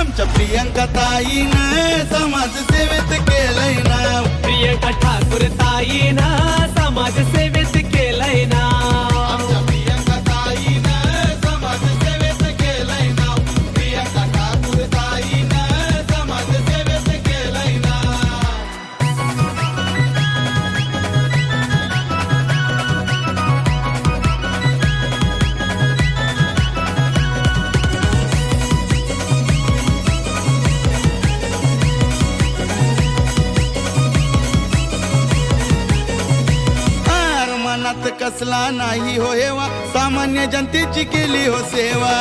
आमच्या प्रियंका ताईनं समाजसेवेत केलंय नाव. प्रियंका ठाकूर ताईनं समाजसेवेत केलंय नाव. आमच्या प्रियंका ताईनं समाजसेवेत केलंय नाव. प्रियंका ठाकूर ताईनं समाजसेवेत केलंय नाव. मनात कसला नाही हो हेवा, सामान्य जनतेची केली हो सेवा.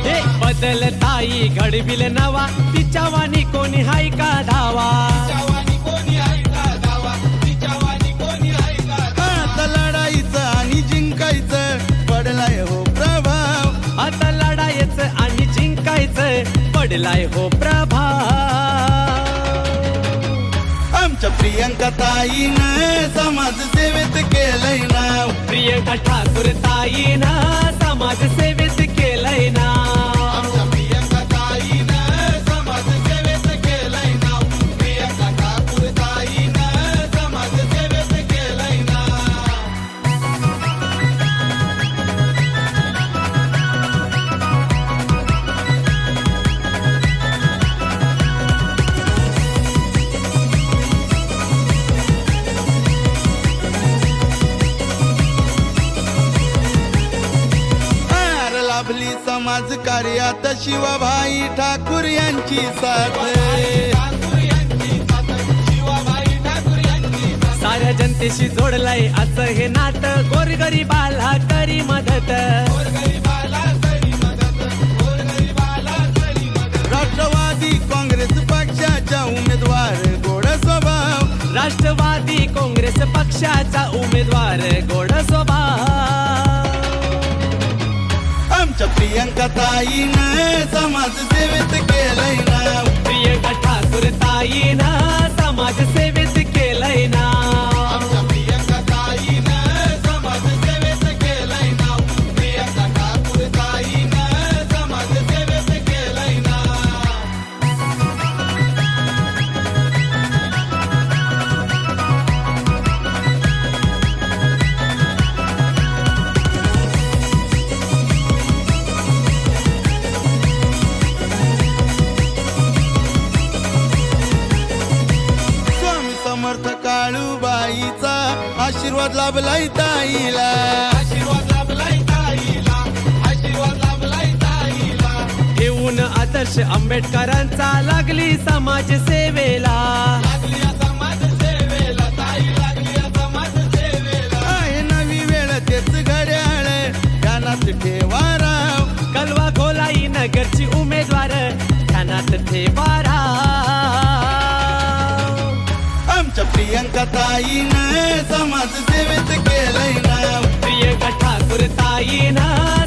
हे बदल ताई घडविल नवा, तिच्या वाणी कोणी हाय का धावा. आता लढाईचं आणि जिंकायचं पडलाय हो प्रभाव. आता लढायचं आणि जिंकायचं पडलाय हो प्रभाव. आमच्या प्रियंका ताईनं समाजसेवेत केलंय नाव. प्रियंका ठाकूर ताईनं समाजसेवेत केलंय नाव. आमच्या प्रियंका ताईनं समाजसेवेत केलंय नाव. प्रियंका ठाकूर ताईनं समाजसेवेत केलंय नाव. लाभली समाज कार्यात शिवाभाई ठाकूर यांची साथ. साऱ्या जनतेशी जोडलंय असं हे नातं, गोरगरीबाला करी मदत. राष्ट्रवादी काँग्रेस पक्षाचा उमेदवार गोड स्वभाव. राष्ट्रवादी काँग्रेस पक्षाचा उमेदवार गोड स्वभाव. आमच्या प्रियंका ताईनं समाजसेवेत केलंय नाव. प्रियंका ठाकूर ताईनं समाजसेवेत केलंय नाव. आमच्या प्रियंका ताईनं समाजसेवेत केलंय नाव. प्रियंका ठाकूर ताईनं समाजसेवेत केलंय नाव. समर्थ काळूबाईचा आशीर्वाद लाभलाय ताईला. आशीर्वाद लाभलाय ताईला. आशीर्वाद लाभलाय ताईला. घेऊन आदर्श आंबेडकरांचा लागली समाजसेवेला. लागली समाजसेवेला ताई, लागली समाजसेवेला. आहे नवी वेळ तेच घड्याळ ध्यानात ठेवा राव. कलवा खोलाई नगरची उमेदवार ध्यानात ठेवा राव. आमच्या प्रियंका ताईनं समाजसेवेत केलंय नाव. प्रियंका ठाकूर ताईनं